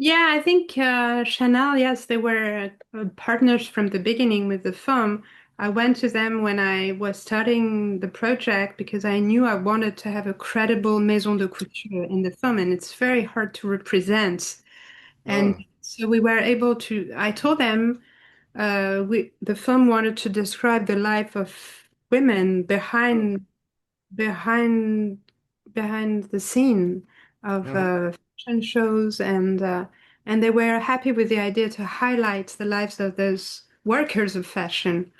Yeah, I think Chanel, yes, they were partners from the beginning with the film. I went to them when I was starting the project because I knew I wanted to have a credible maison de couture in the film, and it's very hard to represent. And Mm, so we were able to, I told them the film wanted to describe the life of women mm, behind behind the scene of mhm, fashion shows and they were happy with the idea to highlight the lives of those workers of fashion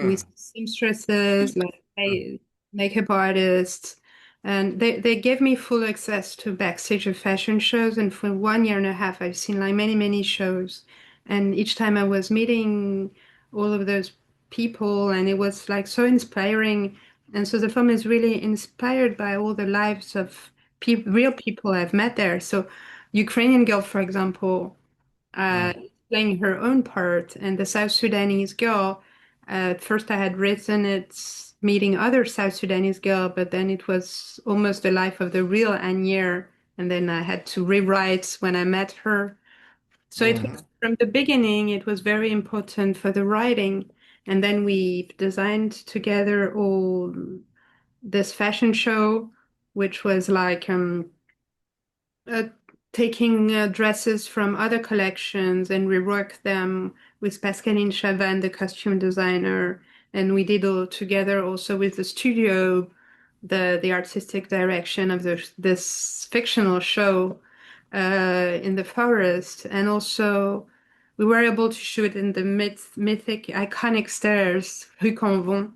with mm, seamstresses, like makeup artists. And they gave me full access to backstage of fashion shows. And for 1 year and a half, I've seen like many, many shows. And each time I was meeting all of those people, and it was like so inspiring. And so the film is really inspired by all the lives of real people I've met there. So, Ukrainian girl, for example, mm. playing her own part, and the South Sudanese girl. At first, I had written it meeting other South Sudanese girl, but then it was almost the life of the real Annier, and then I had to rewrite when I met her. So it was Mhm. from the beginning, it was very important for the writing. And then we designed together all this fashion show, which was like uh, taking dresses from other collections and rework them with Pascaline Chavan, the costume designer. And we did all together also with the studio, the artistic direction of this fictional show in the forest. And also, we were able to shoot in the mythic, iconic stairs, Rue Convent.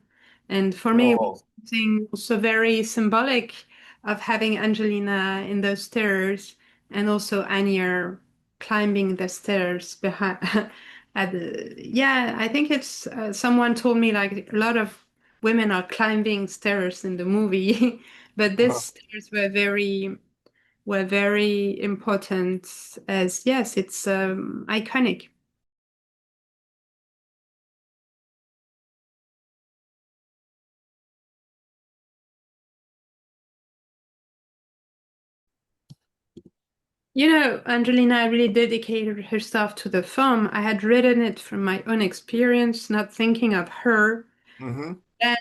And for me, it was Oh, something also very symbolic of having Angelina in those stairs and also Anya climbing the stairs behind. Yeah, I think it's someone told me like a lot of women are climbing stairs in the movie, but these stairs were very important as yes, it's iconic. You know, Angelina really dedicated herself to the film. I had written it from my own experience, not thinking of her. mhm. And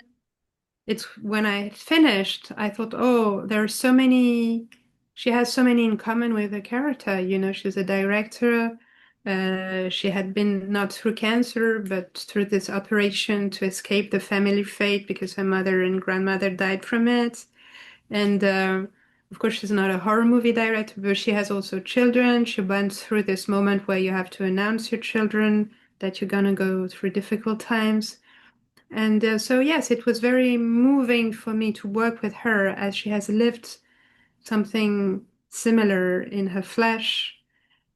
it's when I finished, I thought, oh, there are so many, she has so many in common with the character. You know, she's a director. She had been not through cancer, but through this operation to escape the family fate because her mother and grandmother died from it. And of course, she's not a horror movie director, but she has also children. She went through this moment where you have to announce your children that you're gonna go through difficult times. And so, yes, it was very moving for me to work with her as she has lived something similar in her flesh.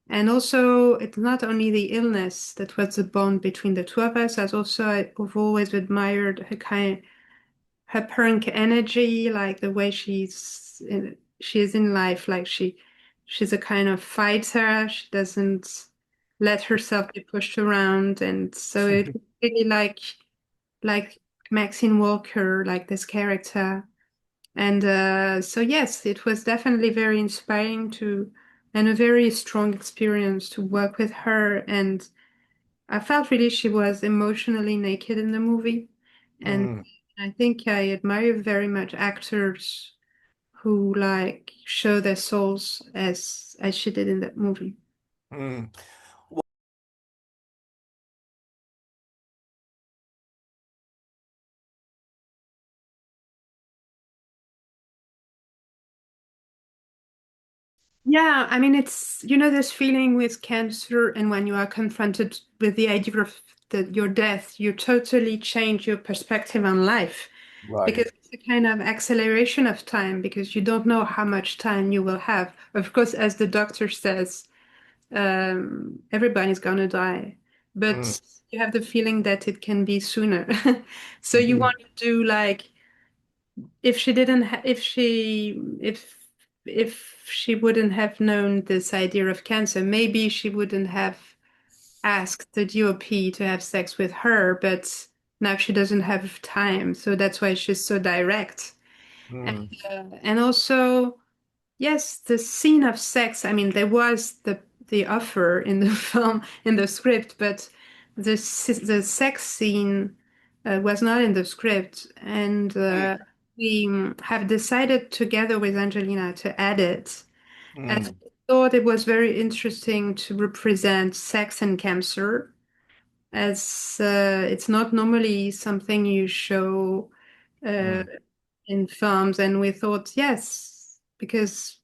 And also, it's not only the illness that was the bond between the two of us, as also I've always admired her punk energy, like the way she is in life. Like she's a kind of fighter. She doesn't let herself be pushed around, and so it was really like Maxine Walker, like this character. And so yes, it was definitely very inspiring to and a very strong experience to work with her. And I felt really she was emotionally naked in the movie. And Mm, I think I admire very much actors who like show their souls as she did in that movie. mm. Yeah, I mean it's you know this feeling with cancer and when you are confronted with the idea of your death, you totally change your perspective on life Right. because it's a kind of acceleration of time because you don't know how much time you will have. Of course, as the doctor says, everybody's gonna die, Mm, but you have the feeling that it can be sooner. So you mhm, want to do like if she didn't ha if she wouldn't have known this idea of cancer, maybe she wouldn't have asked the DOP to have sex with her, but now she doesn't have time, so that's why she's so direct. And also, yes, the scene of sex. I mean, there was the offer in the film, in the script, but the sex scene was not in the script, and we have decided together with Angelina to add it. And I thought it was very interesting to represent sex and cancer, as it's not normally something you show uh, in films. And we thought, yes, because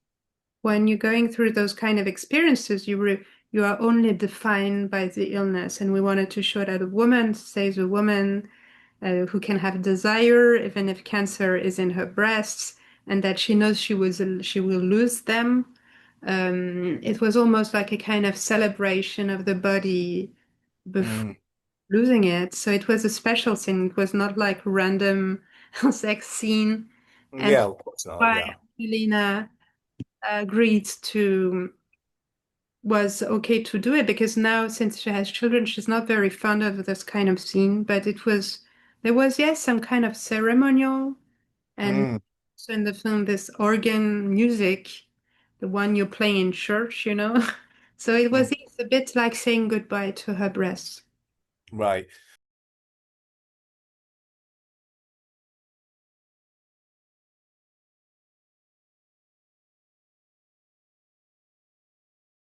when you're going through those kind of experiences, you are only defined by the illness. And we wanted to show that a woman stays a woman who can have desire, even if cancer is in her breasts, and that she knows she will lose them. It was almost like a kind of celebration of the body before losing it. So it was a special scene. It was not like random sex scene. And Yeah, of course not. why Yeah. Helena agreed to was okay to do it, because now since she has children, she's not very fond of this kind of scene. But there was, yes, some kind of ceremonial, and so in the film this organ music, the one you play in church, you know. So it was, it's a bit like saying goodbye to her breasts. Right.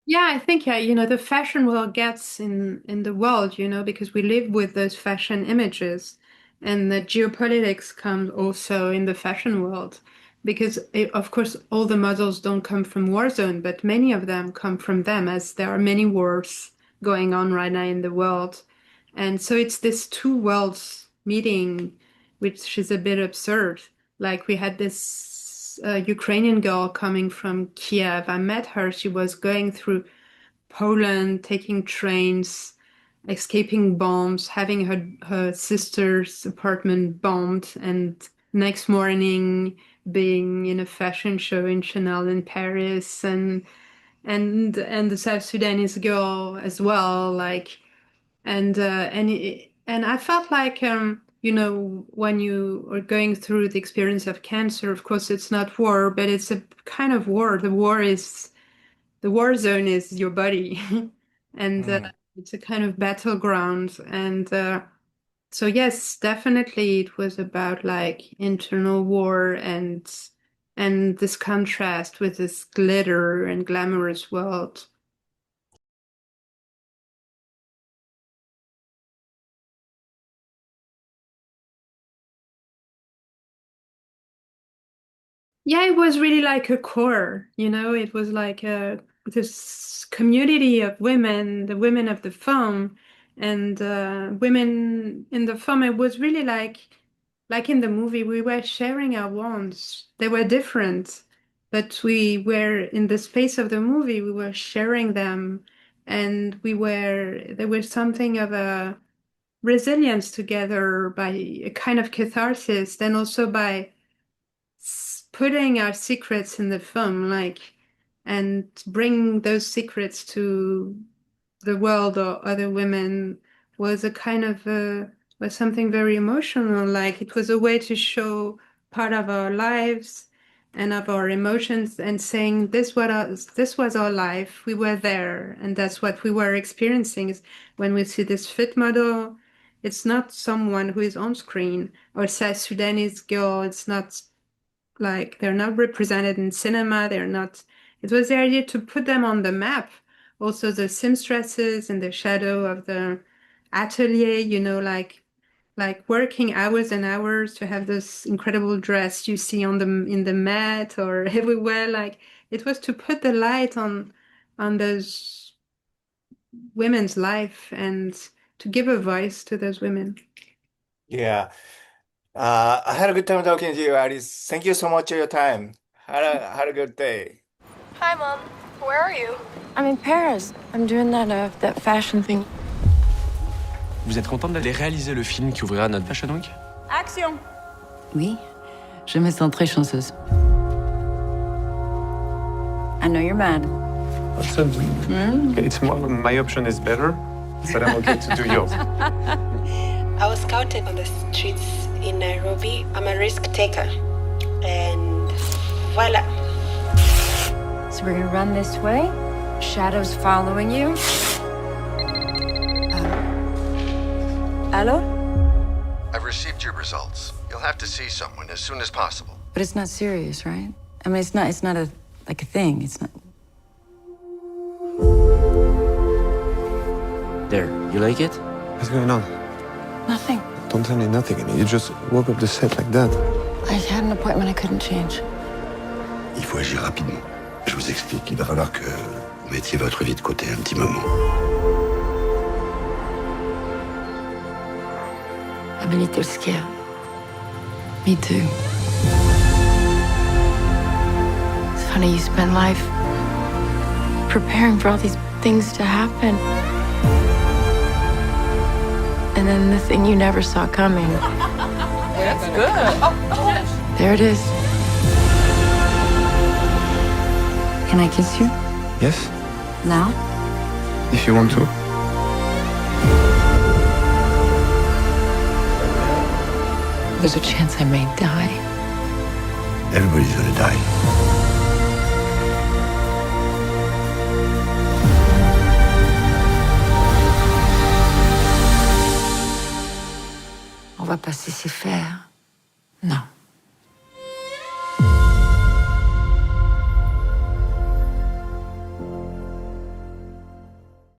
Yeah, I think, yeah, the fashion world gets in the world, because we live with those fashion images, and the geopolitics comes also in the fashion world, because of course all the models don't come from war zone, but many of them come from them, as there are many wars going on right now in the world, and so it's this two worlds meeting, which is a bit absurd. Like we had this Ukrainian girl coming from Kiev. I met her. She was going through Poland, taking trains, escaping bombs, having her sister's apartment bombed, and next morning being in a fashion show in Chanel in Paris, and the South Sudanese girl as well, like, and I felt like, when you are going through the experience of cancer, of course it's not war, but it's a kind of war. The war zone is your body, and it's a kind of battleground. And so yes, definitely it was about like internal war, and this contrast with this glitter and glamorous world. Yeah, it was really like a core, it was like this community of women, the women of the film, and women in the film. It was really like in the movie, we were sharing our wants. They were different, but we were in the space of the movie, we were sharing them, and there was something of a resilience together, by a kind of catharsis, and also by putting our secrets in the film, like, and bring those secrets to the world or other women, was a kind of was something very emotional. Like it was a way to show part of our lives and of our emotions, and saying this was our life. We were there, and that's what we were experiencing. Is when we see this fit model, it's not someone who is on screen, or South Sudanese girl. It's not like they're not represented in cinema. They're not. It was the idea to put them on the map. Also, the seamstresses in the shadow of the atelier, like working hours and hours to have this incredible dress you see in the mat or everywhere. Like it was to put the light on those women's life, and to give a voice to those women. Yeah. I had a good time talking to you, Alice. Thank you so much for your time. Had a good day. Hi, Mom. Where are you? I'm in Paris. I'm doing that fashion thing. Vous êtes contente d'aller réaliser le film qui ouvrira notre Fashion Week? Action! Oui, je me sens très chanceuse. I know you're mad. It's more, my option is better, but I'm okay to do yours. I was scouted on the streets in Nairobi. I'm a risk taker. And voila. So we're gonna run this way, Shadows following you? Hello? I've received your results. You'll have to see someone as soon as possible. But it's not serious, right? I mean, it's not a thing. It's not. There, you like it? What's going on? Nothing. Don't tell me nothing. You just woke up the set like that. I had an appointment I couldn't change. Il faut agir rapidement. Je vous explique. Il va falloir que vous mettiez votre vie de côté un petit moment. I'm a little scared. Me too. It's funny, you spend life preparing for all these things to happen. And then the thing you never saw coming. That's good. There it is. Can I kiss you? Yes? Now? If you want to. There's a chance I may die. Everybody's gonna die. On va pas se laisser faire. Non.